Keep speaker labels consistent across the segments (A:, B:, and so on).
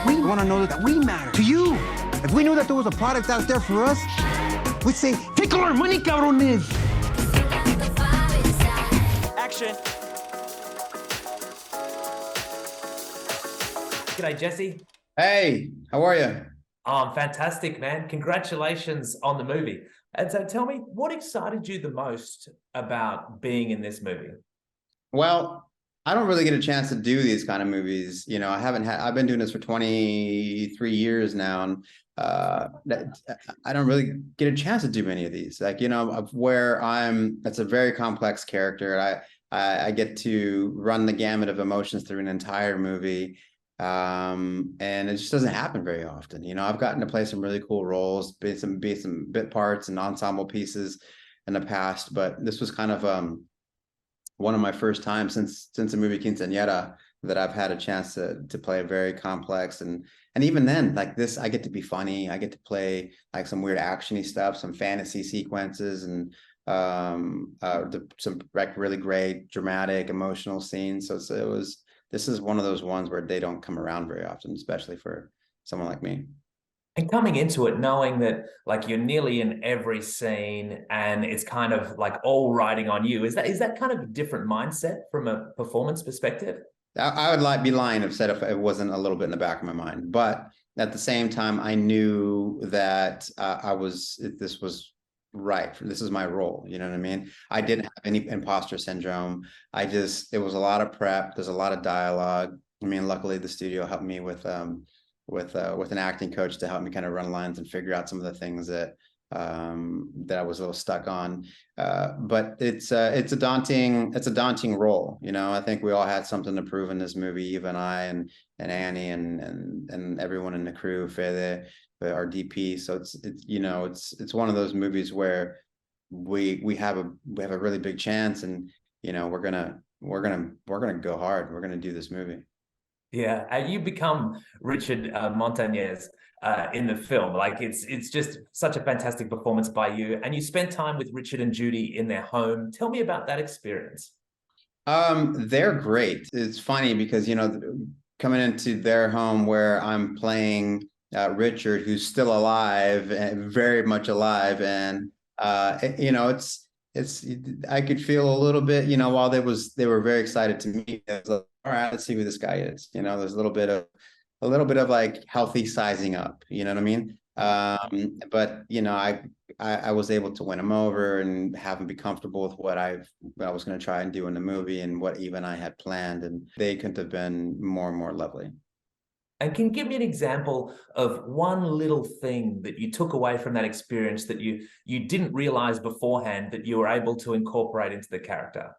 A: We want to know that we matter to you. If we knew that there was a product out there for us, we'd say, take all our money, cabrones.
B: Action. G'day, Jesse.
C: Hey, how are you?
B: I'm fantastic, man. Congratulations on the movie. And so tell me, what excited you the most about being in this movie?
C: Well, I don't really get a chance to do these kind of movies. You know, I've been doing this for 23 years now, and I don't really get a chance to do many of these. Like, you know, it's a very complex character. I get to run the gamut of emotions through an entire movie. And it just doesn't happen very often. You know, I've gotten to play some really cool roles, be some bit parts and ensemble pieces in the past, but this was kind of one of my first times since the movie Quinceañera that I've had a chance to play a very complex and even then, like this, I get to be funny. I get to play like some weird actiony stuff, some fantasy sequences, and some like really great dramatic emotional scenes. So this is one of those ones where they don't come around very often, especially for someone like me.
B: And coming into it, knowing that like you're nearly in every scene and it's kind of like all riding on you, is that kind of a different mindset from a performance perspective?
C: I would be lying if said if it wasn't a little bit in the back of my mind, but at the same time, I knew that this was right. This is my role. You know what I mean? I didn't have any imposter syndrome. It was a lot of prep. There's a lot of dialogue. I mean, luckily the studio helped me with an acting coach to help me kind of run lines and figure out some of the things that I was a little stuck on. But it's a daunting role. You know, I think we all had something to prove in this movie, Eva and I and Annie and everyone in the crew, Fide, our DP. So it's one of those movies where we have a really big chance, and you know we're gonna go hard. We're gonna do this movie.
B: Yeah, you become Richard Montanez in the film. Like it's just such a fantastic performance by you, and you spent time with Richard and Judy in their home. Tell me about that experience.
C: They're great. It's funny because, you know, coming into their home where I'm playing Richard, who's still alive and very much alive, and you know, it's I could feel a little bit, you know, while they were very excited to meet. I was like, all right, let's see who this guy is. You know, there's a little bit of like healthy sizing up. You know what I mean? But you know, I was able to win him over and have him be comfortable with what I was going to try and do in the movie and what Eva and I had planned, and they couldn't have been more and more lovely.
B: And can you give me an example of one little thing that you took away from that experience that you didn't realize beforehand that you were able to incorporate into the character?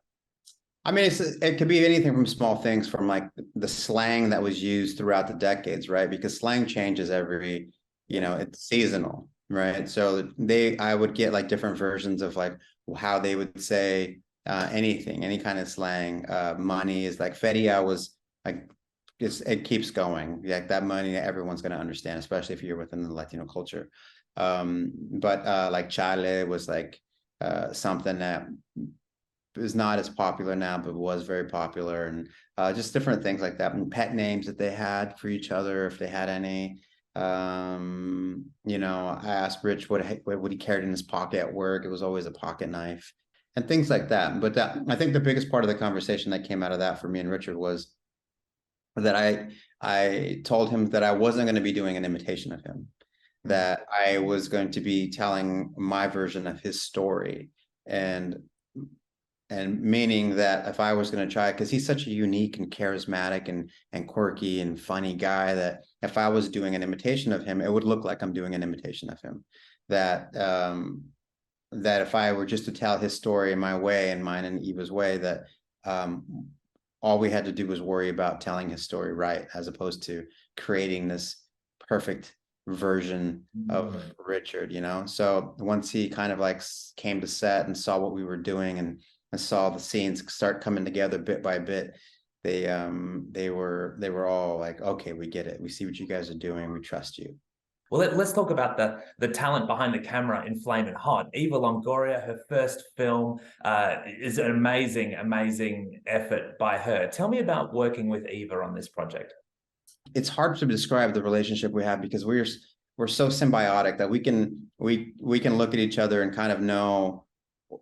C: I mean, it could be anything from small things, from like the slang that was used throughout the decades, right? Because slang changes every, you know, it's seasonal, right? So I would get like different versions of like how they would say anything, any kind of slang. Money is like feria was like, it keeps going. Like that money, everyone's going to understand, especially if you're within the Latino culture. But like chale was like something that is not as popular now, but was very popular, and just different things like that. And pet names that they had for each other, if they had any. You know, I asked Rich what he carried in his pocket at work. It was always a pocket knife and things like that. But I think the biggest part of the conversation that came out of that for me and Richard was that I told him that I wasn't going to be doing an imitation of him, that I was going to be telling my version of his story, and meaning that if I was going to try, because he's such a unique and charismatic and quirky and funny guy, that if I was doing an imitation of him, it would look like I'm doing an imitation of him. That that if I were just to tell his story in my way and mine and Eva's way, that all we had to do was worry about telling his story right, as opposed to creating this perfect version of Richard, you know? So once he kind of like came to set and saw what we were doing and saw the scenes start coming together bit by bit, they were all like, okay, we get it. We see what you guys are doing. We trust you.
B: Well, let's talk about the talent behind the camera in Flamin Hot. Eva Longoria, her first film, is an amazing effort by her. Tell me about working with Eva on this project.
C: it's hard to describe the relationship we have because we're so symbiotic that we can look at each other and kind of know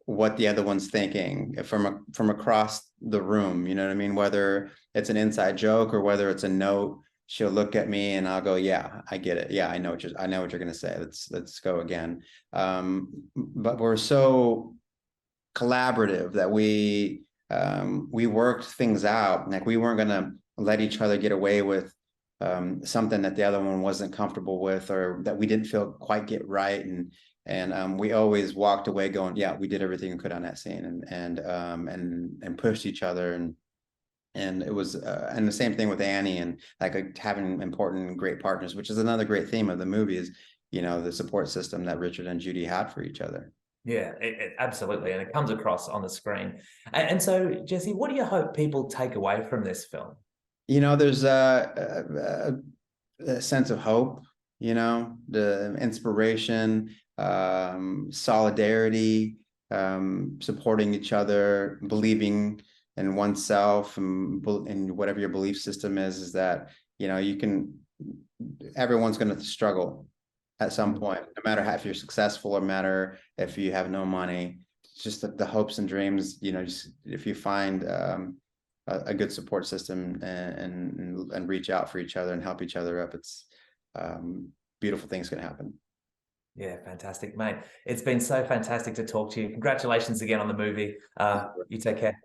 C: what the other one's thinking from across the room. You know what I mean? Whether it's an inside joke or whether it's a note, she'll look at me and I'll go, yeah, I get it. Yeah, I know what you're going to say. Let's go again. But we're so collaborative that we worked things out. Like we weren't going to let each other get away with something that the other one wasn't comfortable with, or that we didn't feel quite get right. And we always walked away going, yeah, we did everything we could on that scene, and pushed each other. And it was, and the same thing with Annie, and like having important, great partners, which is another great theme of the movie, is, you know, the support system that Richard and Judy had for each other.
B: Yeah, absolutely. And it comes across on the screen. And so, Jesse, what do you hope people take away from this film?
C: You know, there's a sense of hope, you know, the inspiration, solidarity, supporting each other, believing in oneself, and whatever your belief system is that, you know, everyone's going to struggle at some point, no matter if you're successful or matter if you have no money. It's just the hopes and dreams, you know, just if you find a good support system and reach out for each other and help each other up, it's beautiful things can happen.
B: Yeah, fantastic, mate. It's been so fantastic to talk to you. Congratulations again on the movie. You take care.